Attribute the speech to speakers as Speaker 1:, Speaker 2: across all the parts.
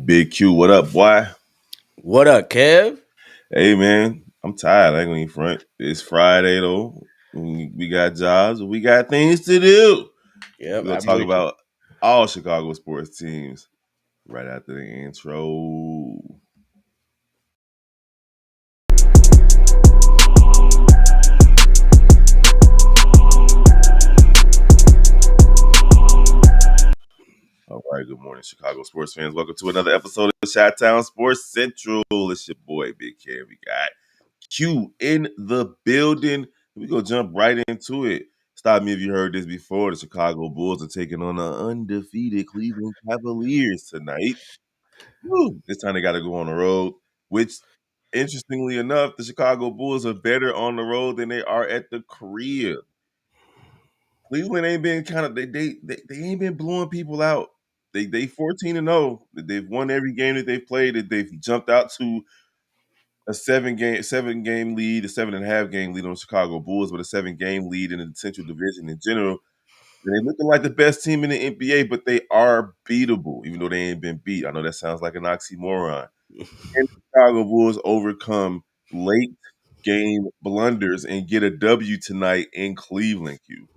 Speaker 1: Big Q, what up, boy?
Speaker 2: What up, Kev?
Speaker 1: Hey, man, I'm tired. I ain't gonna even front. It's Friday, though. We got jobs. We got things to do.
Speaker 2: Yep,
Speaker 1: We're gonna
Speaker 2: I'm
Speaker 1: talk
Speaker 2: with you.
Speaker 1: about all Chicago sports teams right after the intro. All right, good morning, Chicago sports fans. Welcome to another episode of Chi-Town Sports Central. It's your boy, Big Kev. We got Q in the building. We gonna jump right into it. Stop me if you heard this before. The Chicago Bulls are taking on the undefeated Cleveland Cavaliers tonight. Woo. This time they got to go on the road, which, interestingly enough, the Chicago Bulls are better on the road than they are at the crib. Cleveland ain't been kind of they ain't been blowing people out. They 14-0. They've won every game that they've played. They've jumped out to a seven game lead, a 7.5 game lead on the Chicago Bulls, with a 7 game lead in the Central Division in general. And they're looking like the best team in the NBA, but they are beatable, even though they ain't been beat. I know that sounds like an oxymoron. And the Chicago Bulls overcome late game blunders and get a W tonight in Cleveland, Q.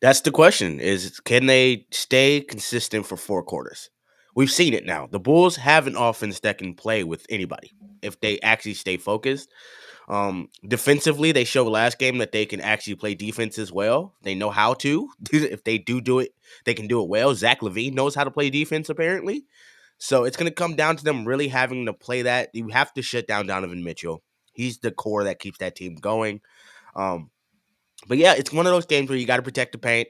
Speaker 2: That's the question: is can they stay consistent for 4 quarters? We've seen it now. The Bulls have an offense that can play with anybody if they actually stay focused. Defensively, they showed last game that they can actually play defense as well. They know how to. If they do it, they can do it well. Zach LaVine knows how to play defense apparently. So it's going to come down to them really having to play that. You have to shut down Donovan Mitchell. He's the core that keeps that team going. Um, but yeah, it's one of those games where you got to protect the paint.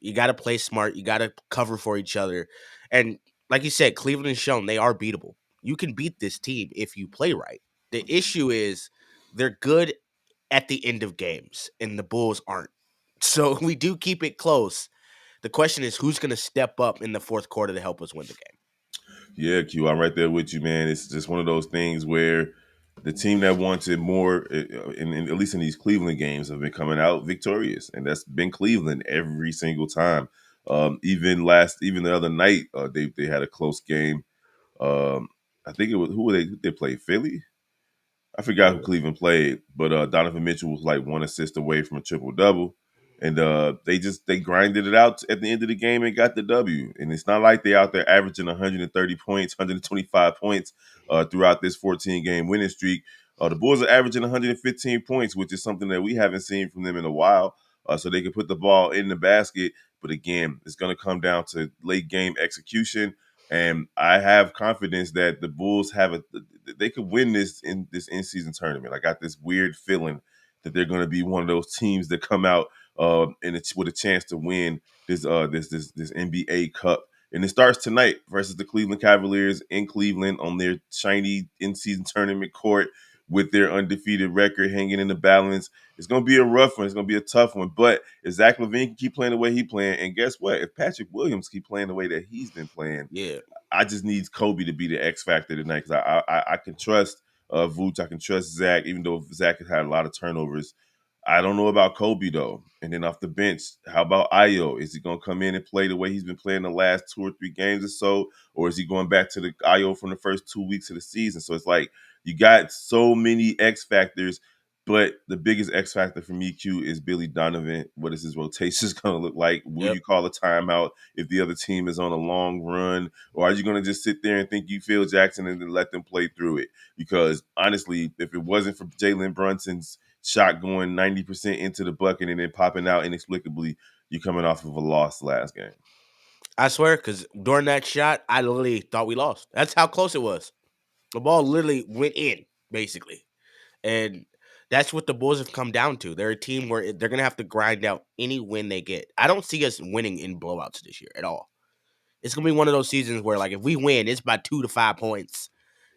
Speaker 2: You got to play smart. You got to cover for each other. And like you said, Cleveland has shown they are beatable. You can beat this team if you play right. The issue is they're good at the end of games, and the Bulls aren't. So we do keep it close. The question is who's going to step up in the fourth quarter to help us win the game.
Speaker 1: Yeah, Q, I'm right there with you, man. It's just one of those things where the team that wanted more, at least in these Cleveland games, have been coming out victorious, and that's been Cleveland every single time. Even the other night, they had a close game. Um, I think it was who were they? They played Philly. I forgot who Cleveland played, but Donovan Mitchell was like one assist away from a triple double, and they grinded it out at the end of the game and got the W. And it's not like they out there averaging 130 points, 125 points throughout this 14 game winning streak. The Bulls are averaging 115 points, which is something that we haven't seen from them in a while. So they can put the ball in the basket, but again, it's going to come down to late game execution. And I have confidence that the Bulls they could win this in season tournament. I got this weird feeling that they're going to be one of those teams that come out with a chance to win this NBA Cup. And it starts tonight versus the Cleveland Cavaliers in Cleveland on their shiny in season tournament court with their undefeated record hanging in the balance. It's going to be a rough one. It's going to be a tough one. But if Zach LaVine can keep playing the way he's playing, and guess what? If Patrick Williams keep playing the way that he's been playing,
Speaker 2: Yeah.
Speaker 1: I just need Kobe to be the X factor tonight because I can trust Vooch, I can trust Zach, even though Zach has had a lot of turnovers. I don't know about Kobe though. And then off the bench, how about Io? Is he going to come in and play the way he's been playing the last 2 or 3 games or so, or is he going back to the Io from the first 2 weeks of the season? So it's like you got so many X factors. But the biggest X factor for me, Q, is Billy Donovan. What is his rotation going to look like? Will
Speaker 2: Yep.
Speaker 1: you call a timeout if the other team is on a long run? Or are you going to just sit there and think you Phil Jackson and then let them play through it? Because honestly, if it wasn't for Jalen Brunson's shot going 90% into the bucket and then popping out inexplicably, you're coming off of a loss last game.
Speaker 2: I swear, because during that shot, I literally thought we lost. That's how close it was. The ball literally went in, basically. And that's what the Bulls have come down to. They're a team where they're going to have to grind out any win they get. I don't see us winning in blowouts this year at all. It's going to be one of those seasons where, like, if we win, it's by 2 to 5 points.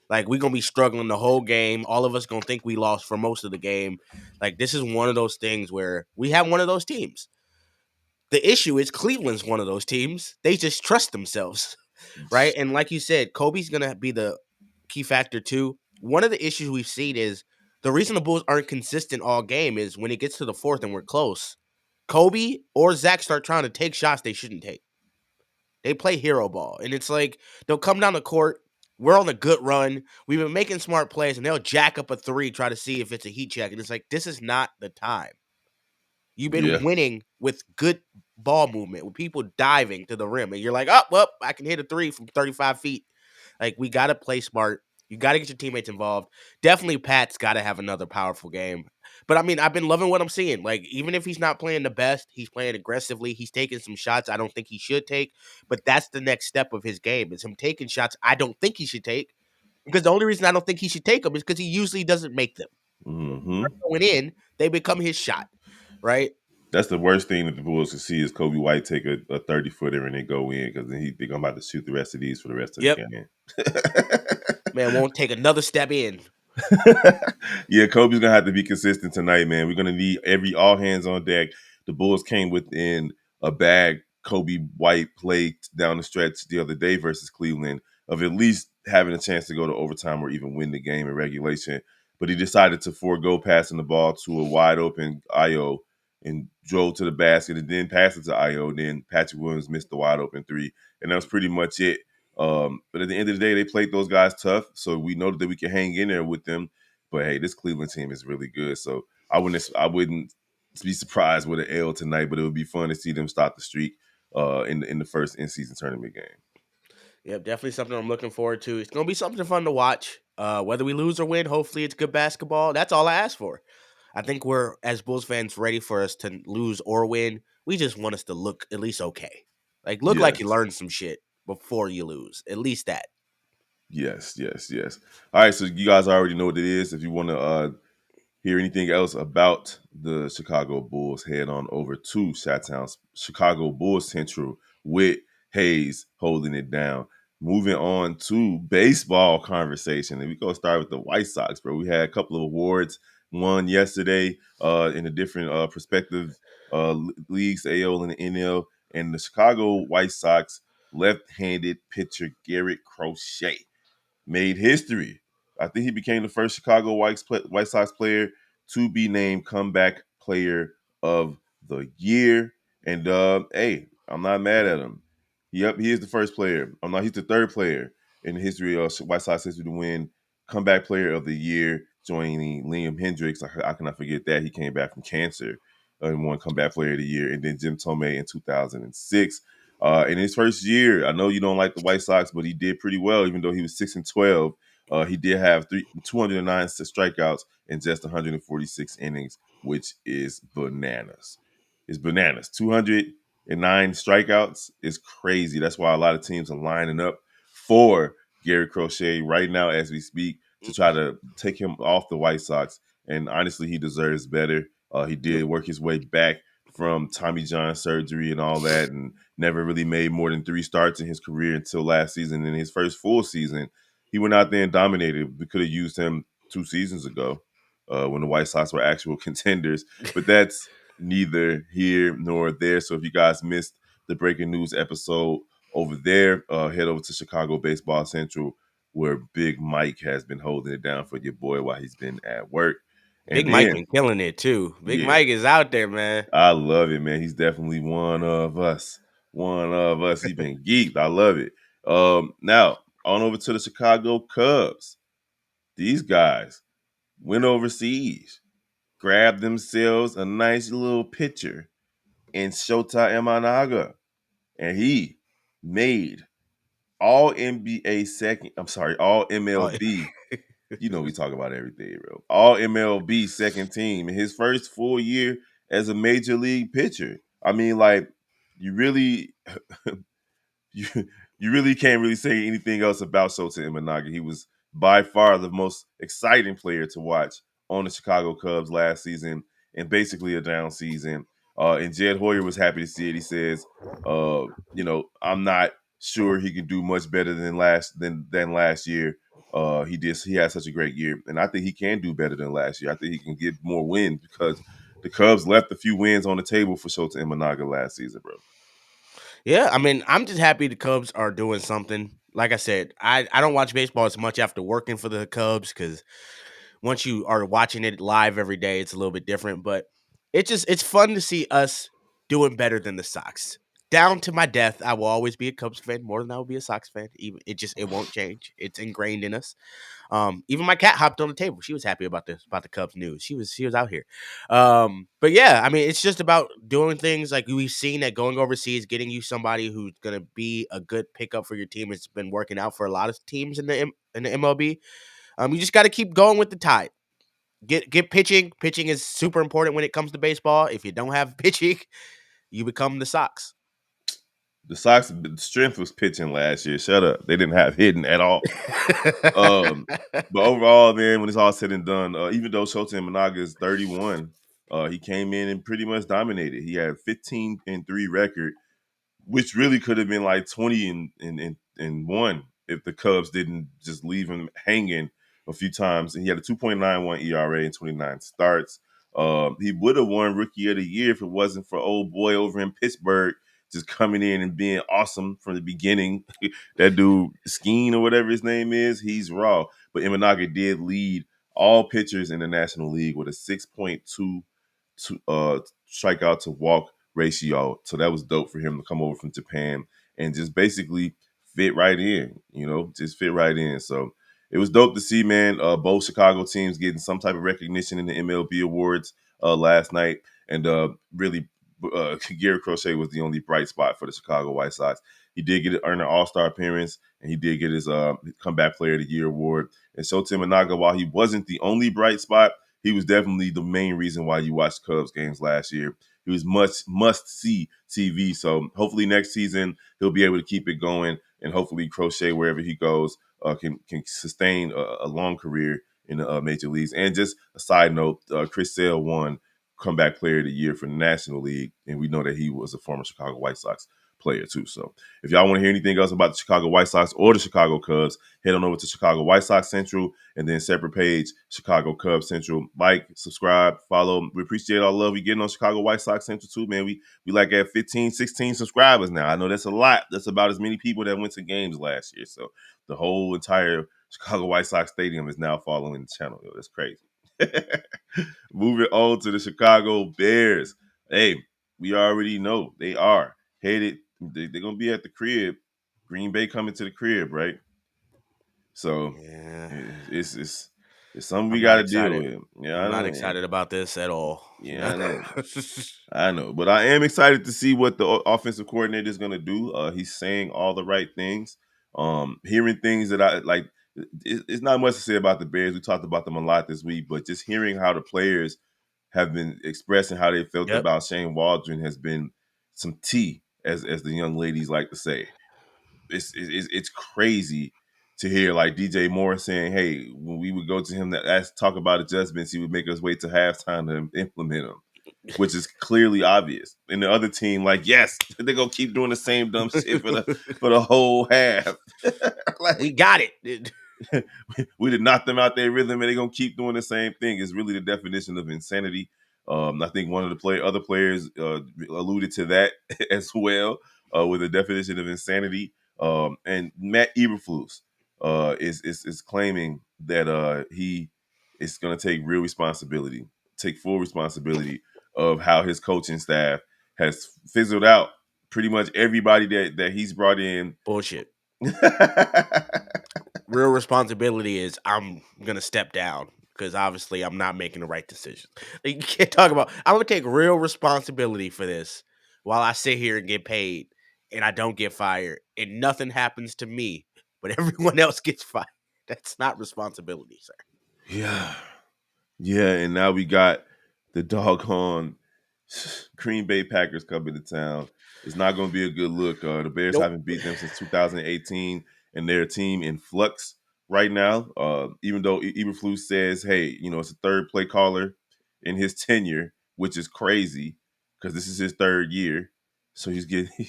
Speaker 2: Like, we're going to be struggling the whole game. All of us going to think we lost for most of the game. Like, this is one of those things where we have one of those teams. The issue is Cleveland's one of those teams. They just trust themselves, right? And like you said, Kobe's going to be the key factor too. One of the issues we've seen is the reason the Bulls aren't consistent all game is when it gets to the fourth and we're close, Kobe or Zach start trying to take shots they shouldn't take. They play hero ball, and it's like they'll come down the court. We're on a good run. We've been making smart plays, and they'll jack up a three, try to see if it's a heat check. And it's like, this is not the time. You've been
Speaker 1: Yeah.
Speaker 2: winning with good ball movement, with people diving to the rim, and you're like, oh, well, I can hit a three from 35 feet. Like, we got to play smart. You got to get your teammates involved. Definitely, Pat's got to have another powerful game. But I mean, I've been loving what I'm seeing. Like, even if he's not playing the best, he's playing aggressively. He's taking some shots I don't think he should take. But that's the next step of his game is him taking shots I don't think he should take. Because the only reason I don't think he should take them is because he usually doesn't make them.
Speaker 1: Hmm.
Speaker 2: Going in, they become his shot, right?
Speaker 1: That's the worst thing that the Bulls can see is Kobe White take a 30-footer and then go in because then he think I'm about to shoot the rest of these for the rest of the
Speaker 2: Yep.
Speaker 1: game.
Speaker 2: Man won't take another step in.
Speaker 1: Yeah, Kobe's gonna have to be consistent tonight, man. We're gonna need every all hands on deck. The Bulls came within a bag. Kobe White played down the stretch the other day versus Cleveland of at least having a chance to go to overtime or even win the game in regulation. But he decided to forego passing the ball to a wide open Io and drove to the basket and then passed it to Io. And then Patrick Williams missed the wide open three, and that was pretty much it. But at the end of the day, they played those guys tough, so we know that we can hang in there with them. But hey, this Cleveland team is really good, so I wouldn't be surprised with an L tonight. But it would be fun to see them stop the streak in the first in season tournament game.
Speaker 2: Yep, definitely something I'm looking forward to. It's gonna be something fun to watch. Whether we lose or win, hopefully it's good basketball. That's all I ask for. I think we're as Bulls fans ready for us to lose or win. We just want us to look at least okay. Like look like you
Speaker 1: Yes,
Speaker 2: learned some shit before you lose. At least that.
Speaker 1: yes. All right, so you guys already know what it is. If you want to hear anything else about the Chicago Bulls, head on over to Chi-Town's Chicago Bulls Central with Hayes holding it down. Moving on to baseball conversation, and we're gonna start with the White Sox, bro. We had a couple of awards won yesterday in the different perspective leagues, AL and the NL, and the Chicago White Sox left-handed pitcher Garrett Crochet made history. I think he became the first Chicago White Sox player to be named comeback player of the year. And hey, I'm not mad at him. Yep, he is the first player. I'm not. He's the third player in the history of White Sox history to win comeback player of the year, joining Liam Hendricks. I cannot forget that he came back from cancer and won comeback player of the year, and then Jim Tomei in 2006. In his first year, I know you don't like the White Sox, but he did pretty well, even though he was 6-12. He did have 209 strikeouts in just 146 innings, which is bananas. It's bananas. 209 strikeouts is crazy. That's why a lot of teams are lining up for Gary Crochet right now as we speak to try to take him off the White Sox. And honestly, he deserves better. He
Speaker 2: Yep.
Speaker 1: did work his way back from Tommy John surgery and all that, and never really made more than 3 starts in his career until last season. In his first full season, he went out there and dominated. We could have used him 2 seasons ago when the White Sox were actual contenders, but that's neither here nor there. So if you guys missed the breaking news episode over there, head over to Chicago Baseball Central, where Big Mike has been holding it down for your boy while he's been at work. And
Speaker 2: Big Mike
Speaker 1: then,
Speaker 2: been killing it too. Big
Speaker 1: yeah,
Speaker 2: Mike is out there, man.
Speaker 1: I love it, man. He's definitely one of us. One of us. He's been geeked. I love it. Now on over to the Chicago Cubs. These guys went overseas, grabbed themselves a nice little pitcher in Shota Imanaga, and he made all NBA second. I'm sorry, all
Speaker 2: Oh,
Speaker 1: MLB. You know we talk about everything, bro. All MLB second team in his first full year as a major league pitcher. I mean, like, you really you you really can't really say anything else about Shota Imanaga. He was by far the most exciting player to watch on the Chicago Cubs last season, and basically a down season. And Jed Hoyer was happy to see it. He says, I'm not sure he can do much better than last year. He had such a great year, and I think he can do better than last year. I think he can get more wins because the Cubs left a few wins on the table for Shota Imanaga last season, bro.
Speaker 2: yeah, I mean, I'm just happy the Cubs are doing something. Like I said, I don't watch baseball as much after working for the Cubs because once you are watching it live every day, it's a little bit different. But it's fun to see us doing better than the Sox. down to my death, I will always be a Cubs fan more than I will be a Sox fan. Even it won't change. It's ingrained in us. Even my cat hopped on the table. She was happy about the Cubs news. She was out here. But yeah, I mean, it's just about doing things like we've seen that going overseas, getting you somebody who's gonna be a good pickup for your team. It's been working out for a lot of teams in the MLB. You just got to keep going with the tide. Get pitching. Pitching is super important when it comes to baseball. If you don't have pitching, you become the Sox.
Speaker 1: The Sox strength was pitching last year. Shut up. They didn't have hitting at all. Um, but overall, man, when it's all said and done, even though Shota Imanaga is 31, he came in and pretty much dominated. He had 15-3 record, which really could have been like 20 and 1 if the Cubs didn't just leave him hanging a few times. And he had a 2.91 ERA and 29 starts. He would have won Rookie of the Year if it wasn't for old boy over in Pittsburgh just coming in and being awesome from the beginning. That dude, Skeen or whatever his name is, he's raw. But Imanaga did lead all pitchers in the National League with a 6.2 strikeout to walk ratio. So that was dope for him to come over from Japan and just basically fit right in, just fit right in. So it was dope to see, man, both Chicago teams getting some type of recognition in the MLB awards last night. And really, Garrett Crochet was the only bright spot for the Chicago White Sox. He did earn an All-Star appearance, and he did get his Comeback Player of the Year award. And Shota Imanaga, while he wasn't the only bright spot, he was definitely the main reason why you watched Cubs games last year. He was must see TV. So hopefully next season he'll be able to keep it going, and hopefully Crochet wherever he goes can sustain a long career in the major leagues. And just a side note, Chris Sale won Comeback Player of the Year for the National League, and we know that he was a former Chicago White Sox player too. So if y'all want to hear anything else about the Chicago White Sox or the Chicago Cubs, head on over to Chicago White Sox Central and then separate page, Chicago Cubs Central. Like, subscribe, follow. We appreciate all the love we getting on Chicago White Sox Central too, man. We like at 15, 16 subscribers now. I know that's a lot. That's about as many people that went to games last year. So the whole entire Chicago White Sox stadium is now following the channel. Yo, that's crazy. Moving on to the Chicago Bears. Hey, we already know they are headed. They're gonna be at the crib. Green Bay coming to the crib, right? So
Speaker 2: Yeah,
Speaker 1: it's something we
Speaker 2: I'm
Speaker 1: got
Speaker 2: not
Speaker 1: to deal
Speaker 2: excited.
Speaker 1: with. Yeah,
Speaker 2: I'm
Speaker 1: I
Speaker 2: not
Speaker 1: know. Yeah,
Speaker 2: excited about this at all.
Speaker 1: yeah, I know. I know, but I am excited to see what the offensive coordinator is going to do. He's saying all the right things. Hearing things that I like. It's not much to say about the Bears. We talked about them a lot this week, but just hearing how the players have been expressing how they felt
Speaker 2: Yep.
Speaker 1: about Shane Waldron has been some tea, as the young ladies like to say. It's crazy to hear like DJ Moore saying, "Hey, when we would go to him to talk about adjustments, he would make us wait till halftime to implement them," which is clearly obvious. And the other team, like, yes, they're gonna keep doing the same dumb shit for the whole half.
Speaker 2: We
Speaker 1: Like,
Speaker 2: got it.
Speaker 1: we did knock them out their rhythm, and they're gonna keep doing the same thing. It's really the definition of insanity. I think one of the other players alluded to that as well with the definition of insanity. And Matt Eberflus is claiming that he is going to take real responsibility, take full responsibility of how his coaching staff has fizzled out pretty much everybody that he's brought in.
Speaker 2: Bullshit. Real responsibility is I'm gonna step down because obviously I'm not making the right decisions. Like, you can't talk about. I'm gonna take real responsibility for this while I sit here and get paid and I don't get fired and nothing happens to me, but everyone else gets fired. That's not responsibility, sir.
Speaker 1: Yeah. Yeah, and now we got the doggone Green Bay Packers coming to town. It's not going to be a good look. The Bears
Speaker 2: Nope.
Speaker 1: haven't beat them since 2018, and their team in flux right now. Even though Eberflus says, "Hey, it's a third play caller in his tenure," which is crazy because this is his third year. So he's getting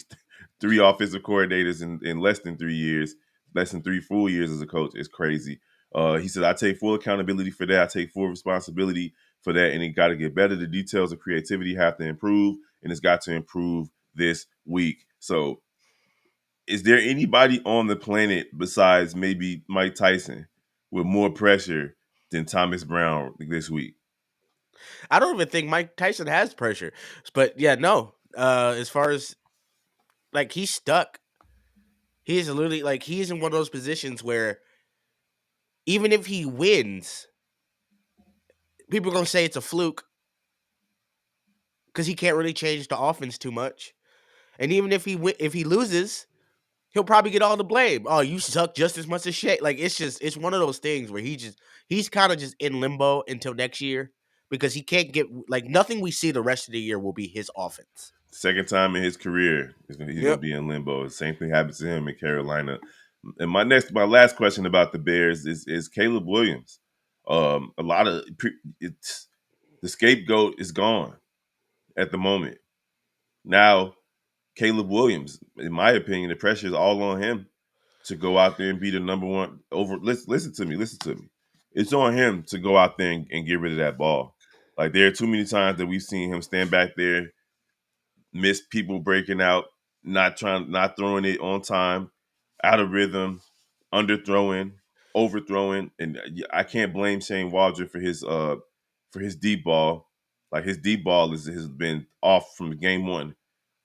Speaker 1: three offensive coordinators in less than 3 years, less than 3 full years as a coach. It's crazy. He said, "I take full accountability for that. I take full responsibility for that, and it got to get better. The details of creativity have to improve, and it's got to improve this week." So, is there anybody on the planet besides maybe Mike Tyson with more pressure than Thomas Brown this week?
Speaker 2: I don't even think Mike Tyson has pressure. But yeah, no. As far as Like he's stuck. He is literally like he is in one of those positions where even if he wins, people are gonna say it's a fluke because he can't really change the offense too much. And even if he loses, he'll probably get all the blame. Oh, you suck just as much as Shea. Like it's one of those things where he's kind of just in limbo until next year because he can't get like nothing we see the rest of the year will be his offense.
Speaker 1: Second time in his career, he's gonna
Speaker 2: Yep.
Speaker 1: be in limbo. The same thing happens to him in Carolina. And my last question about the Bears is Caleb Williams. A lot of it's the scapegoat is gone at the moment. Now Caleb Williams, in my opinion, the pressure is all on him to go out there and be the number one over. Listen to me. Listen to me. It's on him to go out there and get rid of that ball. Like there are too many times that we've seen him stand back there, miss people breaking out, not throwing it on time, out of rhythm, underthrowing, overthrowing, and I can't blame Shane Waldron for his deep ball. Like his deep ball has been off from game one.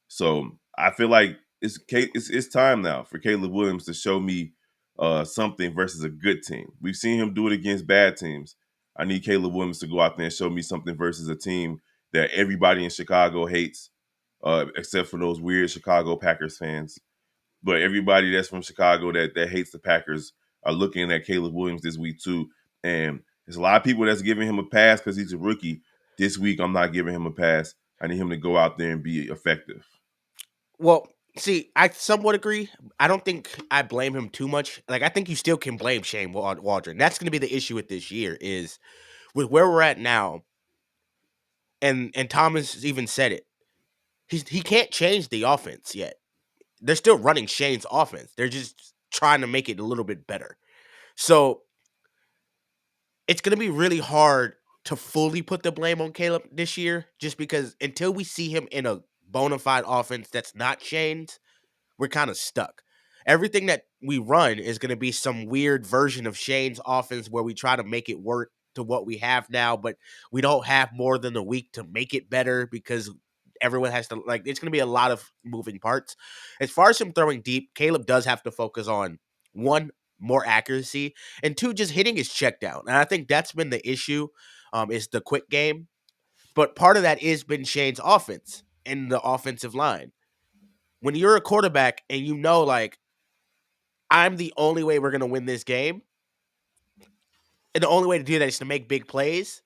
Speaker 1: So I feel like it's time now for Caleb Williams to show me something versus a good team. We've seen him do it against bad teams. I need Caleb Williams to go out there and show me something versus a team that everybody in Chicago hates, except for those weird Chicago Packers fans. But everybody that's from Chicago that hates the Packers are looking at Caleb Williams this week too. And there's a lot of people that's giving him a pass because he's a rookie. This week, I'm not giving him a pass. I need him to go out there and be effective.
Speaker 2: Well, see, I somewhat agree. I don't think I blame him too much. Like I think you still can blame Shane Waldron. That's going to be the issue with this year is with where we're at now. And Thomas even said it. He can't change the offense yet. They're still running Shane's offense. They're just trying to make it a little bit better. So it's gonna be really hard to fully put the blame on Caleb this year, just because until we see him in a bona fide offense that's not Shane's, we're kind of stuck. Everything that we run is going to be some weird version of Shane's offense where we try to make it work to what we have now, but we don't have more than a week to make it better because everyone has to like it's going to be a lot of moving parts. As far as him throwing deep, Caleb does have to focus on one more accuracy and two just hitting his check down. And I think that's been the issue is the quick game, but part of that is been Shane's offense and the offensive line when you're a quarterback and you know, like, I'm the only way we're going to win this game, and the only way to do that is to make big plays,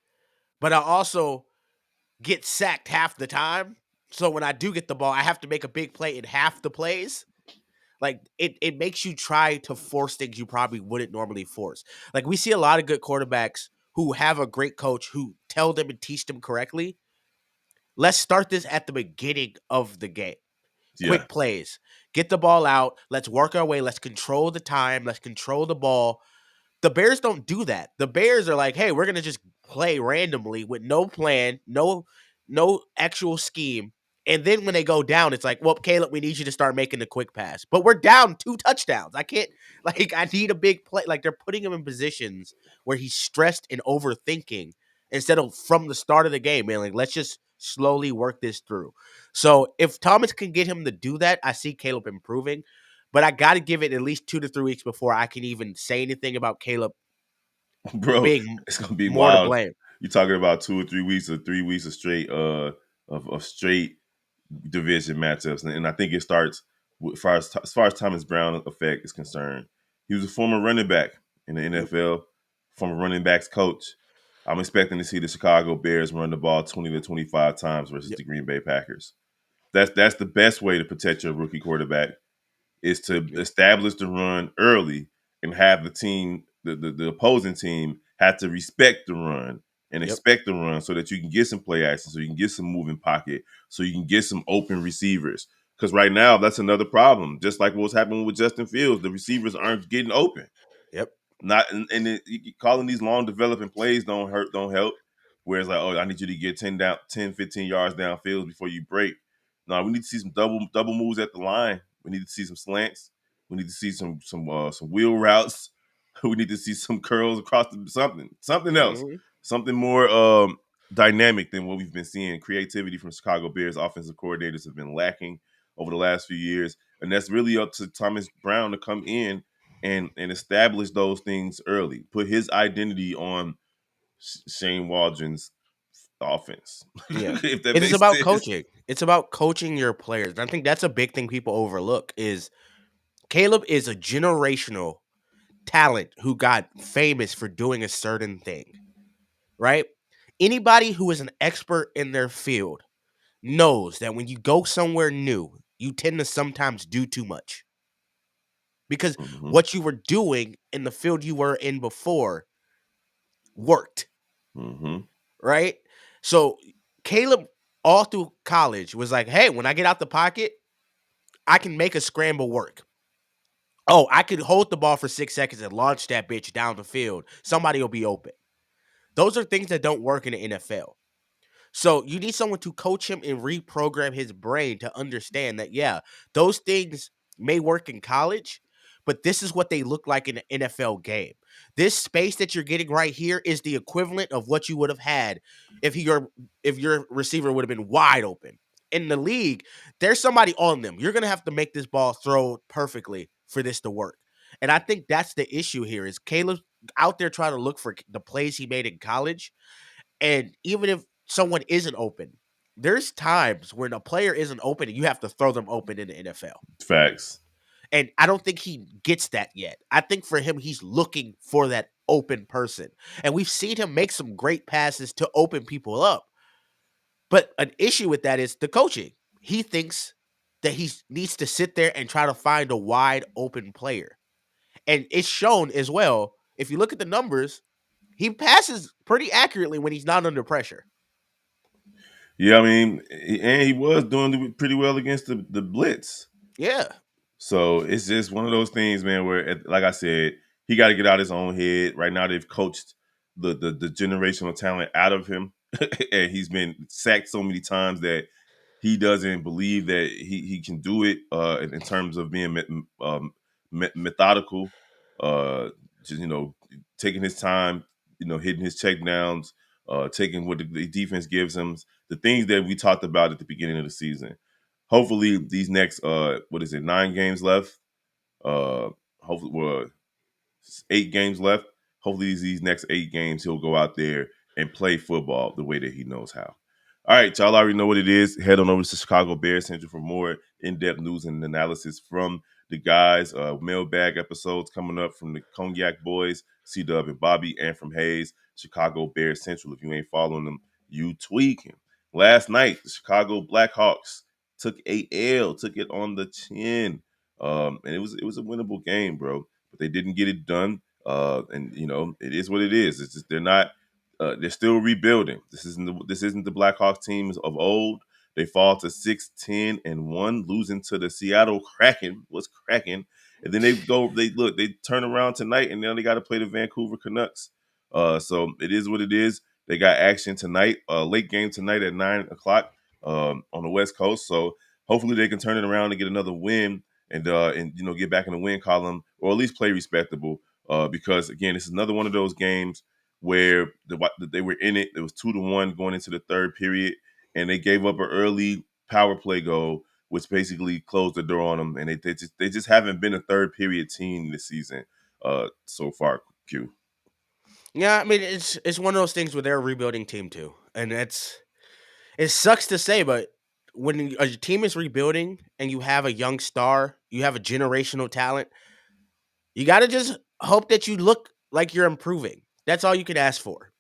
Speaker 2: but I also get sacked half the time. So when I do get the ball, I have to make a big play in half the plays. Like it makes you try to force things you probably wouldn't normally force. Like we see a lot of good quarterbacks who have a great coach who tell them and teach them correctly. Let's start this at the beginning of the game.
Speaker 1: Yeah.
Speaker 2: Quick plays. Get the ball out. Let's work our way. Let's control the time. Let's control the ball. The Bears don't do that. The Bears are like, hey, we're gonna just play randomly with no plan, no actual scheme. And then when they go down, it's like, well, Caleb, we need you to start making the quick pass. But we're down 2 touchdowns. I can't like I need a big play. Like they're putting him in positions where he's stressed and overthinking instead of from the start of the game, man. Like, let's just slowly work this through. So if Thomas can get him to do that, I see Caleb improving. But I got to give it at least 2 to 3 weeks before I can even say anything about Caleb
Speaker 1: Bro,
Speaker 2: being
Speaker 1: it's gonna be
Speaker 2: more to
Speaker 1: wild.
Speaker 2: blame.
Speaker 1: You're talking about 2 or 3 weeks or 3 weeks of straight of straight division matchups, and I think it starts as far as Thomas Brown effect is concerned. He was a former running back in the
Speaker 2: Yep.
Speaker 1: NFL, former running backs coach. I'm expecting to see the Chicago Bears run the ball 20 to 25 times versus
Speaker 2: Yep.
Speaker 1: the Green Bay Packers. That's the best way to protect your rookie quarterback is to
Speaker 2: Yep.
Speaker 1: establish the run early and have the team, the opposing team, have to respect the run and
Speaker 2: Yep.
Speaker 1: expect the run so that you can get some play action, so you can get some moving pocket, so you can get some open receivers. Because right now, that's another problem. Just like what's happening with Justin Fields, the receivers aren't getting open.
Speaker 2: Yep.
Speaker 1: Not and calling these long developing plays don't help. Whereas like, oh, I need you to get 10, 15 yards downfield before you break. No, we need to see some double moves at the line. We need to see some slants. We need to see some wheel routes. We need to see some curls across something else,
Speaker 2: Mhm.
Speaker 1: something more dynamic than what we've been seeing. Creativity from Chicago Bears offensive coordinators have been lacking. over the last few years, and that's really up to Thomas Brown to come in and establish those things early, put his identity on Shane Waldron's offense,
Speaker 2: Yeah.
Speaker 1: if that
Speaker 2: It is
Speaker 1: makes
Speaker 2: about
Speaker 1: sense.
Speaker 2: coaching. It's about coaching your players. And I think that's a big thing people overlook is Caleb is a generational talent who got famous for doing a certain thing, right? Anybody who is an expert in their field knows that when you go somewhere new, you tend to sometimes do too much because
Speaker 1: Hmm.
Speaker 2: what you were doing in the field you were in before worked,
Speaker 1: Hmm.
Speaker 2: right? So Caleb all through college was like, "Hey, when I get out the pocket, I can make a scramble work. Oh, I could hold the ball for 6 seconds and launch that bitch down the field. Somebody will be open." Those are things that don't work in the NFL. So you need someone to coach him and reprogram his brain to understand that, yeah, those things may work in college, but this is what they look like in an NFL game. This space that you're getting right here is the equivalent of what you would have had if your receiver would have been wide open. In the league, there's somebody on them. You're gonna have to make this ball throw perfectly for this to work. And I think that's the issue here is Caleb out there trying to look for the plays he made in college and even if someone isn't open, there's times when a player isn't open and you have to throw them open in the NFL.
Speaker 1: Facts.
Speaker 2: And I don't think he gets that yet. I think for him, he's looking for that open person. And we've seen him make some great passes to open people up. But an issue with that is the coaching. He thinks that he needs to sit there and try to find a wide open player. And it's shown as well. If you look at the numbers, he passes pretty accurately when he's not under pressure.
Speaker 1: Yeah, I mean, and he was doing pretty well against the blitz.
Speaker 2: Yeah.
Speaker 1: So it's just one of those things, man. Where, like I said, he got to get out his own head. Right now, they've coached the generational talent out of him, and he's been sacked so many times that he doesn't believe that he can do it in terms of being methodical, just taking his time, hitting his check downs, taking what the defense gives him, the things that we talked about at the beginning of the season. Hopefully, these next what is it, 9 games left? Hopefully, well, 8 games left. Hopefully, these next 8 games, he'll go out there and play football the way that he knows how. All right, y'all already know what it is. Head on over to Chicago Bears Central for more in-depth news and analysis from the guys. Mailbag episodes coming up from the Cognac Boys, C-Dub and Bobby, and from Hayes, Chicago Bears Central. If you ain't following them, you tweaking. Last night, the Chicago Blackhawks took a L, took it on the chin, and it was a winnable game, bro. But they didn't get it done. And it is what it is. It's just they're not. They're still rebuilding. This isn't the Blackhawks teams of old. They fall to 6-10-1, losing to the Seattle Kraken. What's Kraken? And then they go. They turn around tonight, and now they got to play the Vancouver Canucks. So it is what it is. They got action tonight. Late game tonight at 9 o'clock on the West Coast. So hopefully they can turn it around and get another win and get back in the win column or at least play respectable. Because again, this is another one of those games where they were in it. It was 2-1 going into the third period, and they gave up an early power play goal, which basically closed the door on them. And they just haven't been a third period team this season so far. Q.
Speaker 2: Yeah, I mean it's one of those things where they're a rebuilding team too. And it sucks to say, but when a team is rebuilding and you have a young star, you have a generational talent, you got to just hope that you look like you're improving. That's all you can ask for.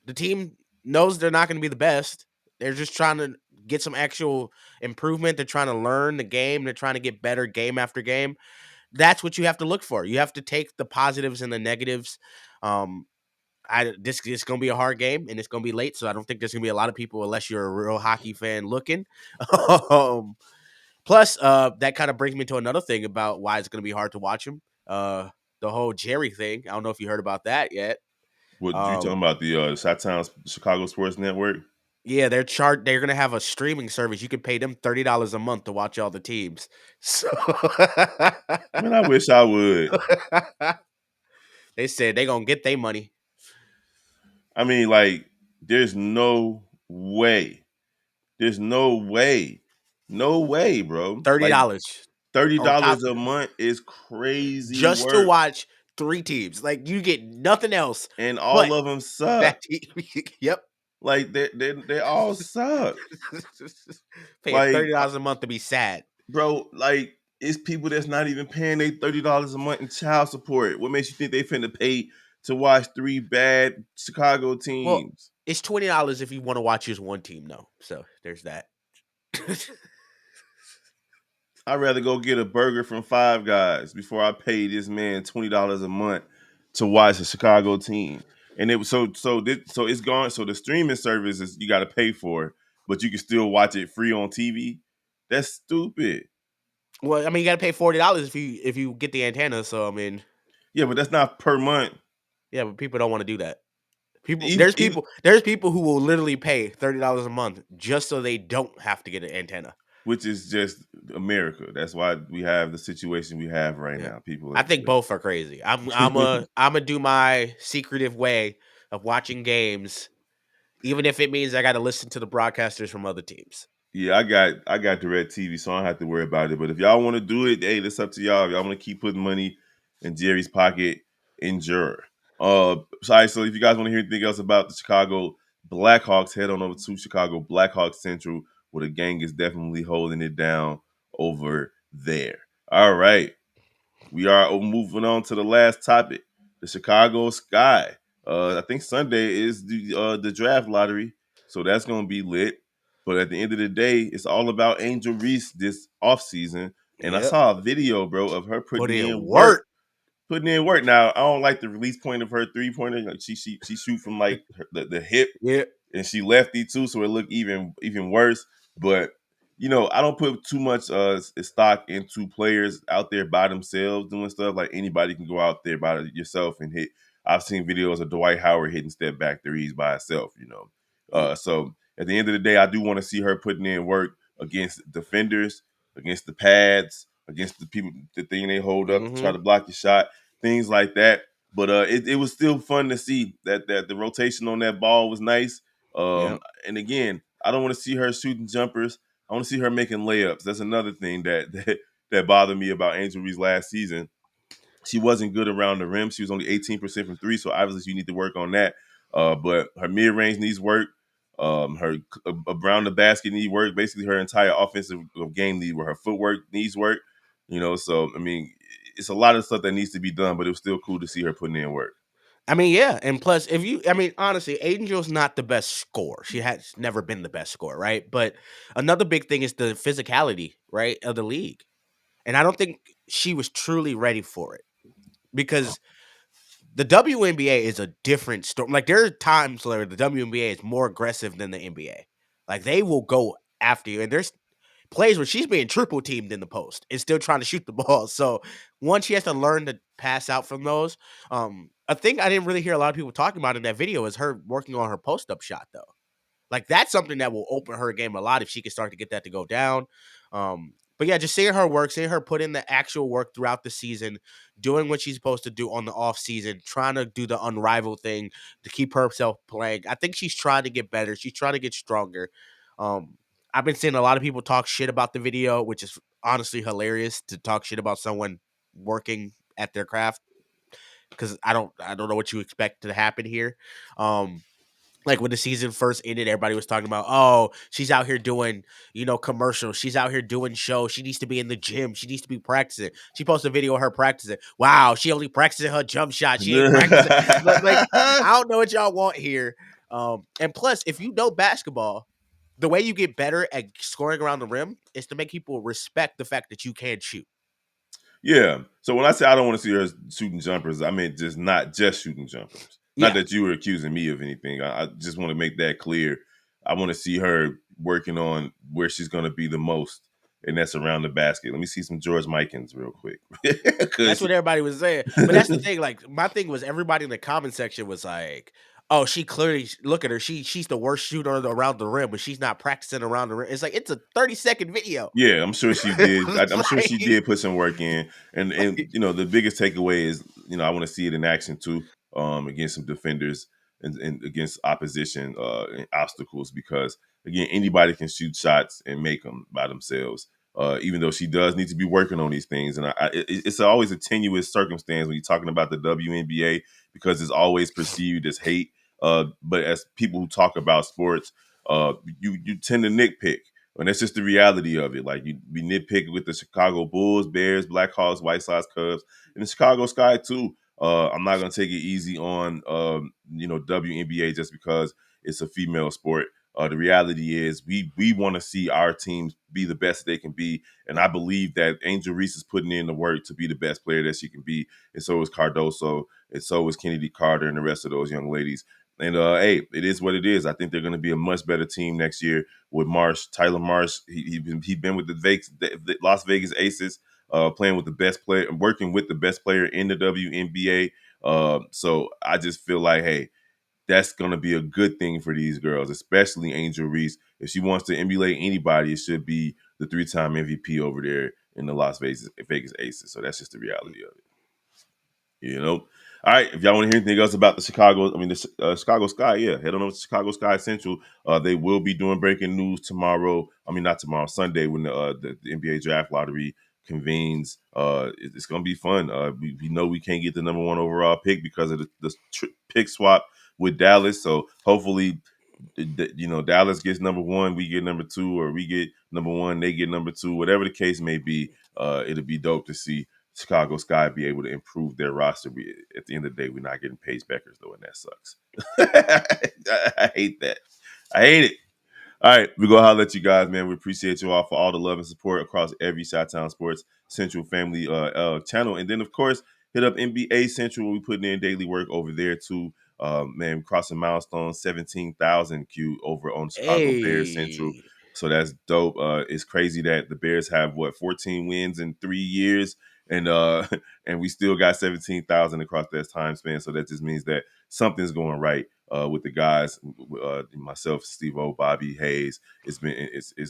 Speaker 2: The team knows they're not going to be the best. They're just trying to get some actual improvement. They're trying to learn the game. They're trying to get better game after game. That's what you have to look for. You have to take the positives and the negatives. Um, this is going to be a hard game and it's going to be late, so I don't think there's going to be a lot of people unless you're a real hockey fan looking. um, Plus, that kind of brings me to another thing about why it's going to be hard to watch him. The whole Jerry thing. I don't know if you heard about that yet.
Speaker 1: What you
Speaker 2: Um,
Speaker 1: talking about? The Chi-Town Chicago Sports Network?
Speaker 2: yeah, they're gonna have a streaming service. You can pay them $30 a month to watch all the teams. So
Speaker 1: Man, I wish I would.
Speaker 2: they said they gonna get their money.
Speaker 1: I mean, like, there's no way. There's no way No way, bro.
Speaker 2: $30
Speaker 1: Like thirty
Speaker 2: on top
Speaker 1: dollars a month is crazy
Speaker 2: just to
Speaker 1: work,
Speaker 2: watch 3 teams. Like, you get nothing else
Speaker 1: and
Speaker 2: but
Speaker 1: all of them suck.
Speaker 2: that team. Yep.
Speaker 1: Like they all suck.
Speaker 2: Paying
Speaker 1: Like,
Speaker 2: $30 a month to be sad.
Speaker 1: bro, like it's people that's not even paying they $30 a month in child support. What makes you think they finna pay to watch three bad Chicago
Speaker 2: Well,
Speaker 1: teams?
Speaker 2: it's $20 if you wanna watch just one team, though, so there's that.
Speaker 1: I'd rather go get a burger from Five Guys before I pay this man $20 a month to watch a Chicago team. And it was so it's gone. So the streaming service is you got to pay for it, but you can still watch it free on TV. That's stupid.
Speaker 2: Well, I mean, you gotta pay $40 if you get the antenna, so, I mean,
Speaker 1: Yeah, but that's not per month.
Speaker 2: yeah, but people don't wanna do that. People
Speaker 1: Even, even
Speaker 2: there's people who will literally pay $30 a month just so they don't have to get an antenna.
Speaker 1: which is just America. That's why we have the situation we have right
Speaker 2: Yeah.
Speaker 1: now. People
Speaker 2: I think both are crazy. Imma do my secretive way of watching games, even if it means I gotta listen to the broadcasters from other teams.
Speaker 1: Yeah, I got direct TV, so I don't have to worry about it. But if y'all want to do it, hey, it's up to y'all. If y'all want to keep putting money in Jerry's pocket, endure. Sorry, so if you guys want to hear anything else about the Chicago Blackhawks, head on over to Chicago Blackhawks Central, where the gang is definitely holding it down over there. All right. We are moving on to the last topic, the Chicago Sky. I think Sunday is the draft lottery, so that's going to be lit. But at the end of the day, it's all about Angel Reese this offseason. And I
Speaker 2: Yep.
Speaker 1: saw a video, bro, of her
Speaker 2: Put
Speaker 1: putting
Speaker 2: in
Speaker 1: in work.
Speaker 2: work.
Speaker 1: Putting in work. Now, I don't like the release point of her 3-pointer. Like she shoot from like the hip,
Speaker 2: Yeah.
Speaker 1: and she lefty too, so it looked even worse. But I don't put too much stock into players out there by themselves doing stuff. Like anybody can go out there by yourself and hit. I've seen videos of Dwight Howard hitting step back threes by herself.
Speaker 2: Yeah.
Speaker 1: So at the end of the day, I do want to see her putting in work against defenders, against the pads, against the people, the thing they hold up to try
Speaker 2: Mhm.
Speaker 1: to block your shot, things like that. But it was still fun to see that the rotation on that ball was nice.
Speaker 2: Yep.
Speaker 1: And again, I don't want to see her shooting jumpers. I want to see her making layups. That's another thing that bothered me about Angel Reese last season. She wasn't good around the rim. She was only 18% from three, so obviously you need to work on that. But her mid range needs work. Her around the basket needs work. Basically, her entire offensive game needs work. Her footwork needs work. So I mean, it's a lot of stuff that needs to be done, but it was still cool to see her putting in work.
Speaker 2: I mean, yeah, and plus, I mean, honestly, Angel's not the best scorer. She has never been the best scorer, right? But another big thing is the physicality, right, of the league, and I don't think she was truly ready for it because the WNBA is a different story. Like, there are times where the WNBA is more aggressive than the NBA. Like, they will go after you, and there's plays where she's being triple teamed in the post and still trying to shoot the ball. So one, she has to learn to pass out from those. A thing I didn't really hear a lot of people talking about in that video is her working on her post up shot though. Like, that's something that will open her game a lot if she can start to get that to go down. But yeah, just seeing her work, seeing her put in the actual work throughout the season, doing what she's supposed to do on the off season, trying to do the unrivaled thing to keep herself playing. I think she's trying to get better. She's trying to get stronger. Um, I've been seeing a lot of people talk shit about the video, which is honestly hilarious to talk shit about someone working at their craft because I don't know what you expect to happen here. Like, when the season first ended, everybody was talking about, oh, she's out here doing, commercials. She's out here doing shows. She needs to be in the gym. She needs to be practicing. She posted a video of her practicing. Wow, she only practicing her jump shot. She ain't practicing. Like, I don't know what y'all want here. And plus, if you know basketball, the way you get better at scoring around the rim is to make people respect the fact that you can shoot.
Speaker 1: Yeah. So when I say I don't want to see her shooting jumpers, I mean not just shooting jumpers. Not
Speaker 2: Yeah,
Speaker 1: that you were accusing me of anything. I just want to make that clear. I want to see her working on where she's going to be the most, and that's around the basket. Let me see some George Mikins real quick,
Speaker 2: that's
Speaker 1: because
Speaker 2: what everybody was saying. But that's the thing. Like, my thing was everybody in the comment section was like, "Oh, she clearly look at her. She's the worst shooter around the rim, but she's not practicing around the rim." It's like it's a 30-second video.
Speaker 1: yeah, I'm sure she did.
Speaker 2: It's
Speaker 1: I'm sure
Speaker 2: like,
Speaker 1: she did put some work in, and the biggest takeaway is I want to see it in action too, against some defenders and against opposition and obstacles because again, anybody can shoot shots and make them by themselves. Even though she does need to be working on these things, and it's always a tenuous circumstance when you're talking about the WNBA because it's always perceived as hate. But as people who talk about sports, you tend to nitpick, and that's just the reality of it. Like you be nitpicking with the Chicago Bulls, Bears, Blackhawks, White Sox, Cubs, and the Chicago Sky too. I'm not gonna take it easy on WNBA just because it's a female sport. The reality is we want to see our teams be the best they can be, and I believe that Angel Reese is putting in the work to be the best player that she can be, and so is Cardoso, and so is Kennedy Carter, and the rest of those young ladies. And hey, it is what it is. I think they're going to be a much better team next year with Marsh, Tyler Marsh. He been with the Las Vegas Aces, playing with the best player, working with the best player in the WNBA. So I just feel like, hey, that's going to be a good thing for these girls, especially Angel Reese. If she wants to emulate anybody, it should be the three-time MVP over there in the Vegas Aces. So that's just the reality of it. You know. All right. If y'all want to hear anything else about the Chicago Sky, yeah, head on over to Chicago Sky Central. They will be doing breaking news tomorrow. I mean, not tomorrow, Sunday when the NBA draft lottery convenes. It's going to be fun. We know we can't get the number one overall pick because of the pick swap with Dallas. So hopefully Dallas gets number one, we get number two, or we get number one, they get number two, whatever the case may be. It'll be dope to see Chicago Sky be able to improve their roster. At the end of the day, we're not getting Paige Beckers though, and that sucks. I hate that. I hate it. All right, we're gonna holler at you guys, man. We appreciate you all for all the love and support across every Chi-Town Sports Central family channel. And then of course, hit up NBA Central where we putting in daily work over there too. Man, crossing milestone 17,000 Q over on Chicago Bears Central.
Speaker 2: Hey,
Speaker 1: So that's dope. It's crazy that the Bears have 14 wins in 3 years, and and we still got 17,000 across that time span. So that just means that something's going right with the guys, myself, Steve O, Bobby Hayes. It's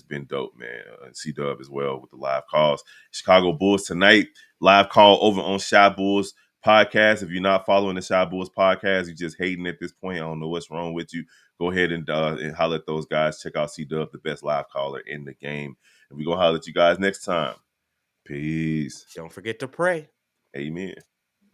Speaker 1: been dope, man. C Dub as well with the live calls. Chicago Bulls tonight, live call over on Shy Bulls podcast. If you're not following the Shy Bulls podcast, you're just hating at this point. I don't know what's wrong with you. Go ahead and holler at those guys. Check out C Dub, the best live caller in the game. And we're gonna holler at you guys next time. Peace.
Speaker 2: don't forget to pray.
Speaker 1: Amen.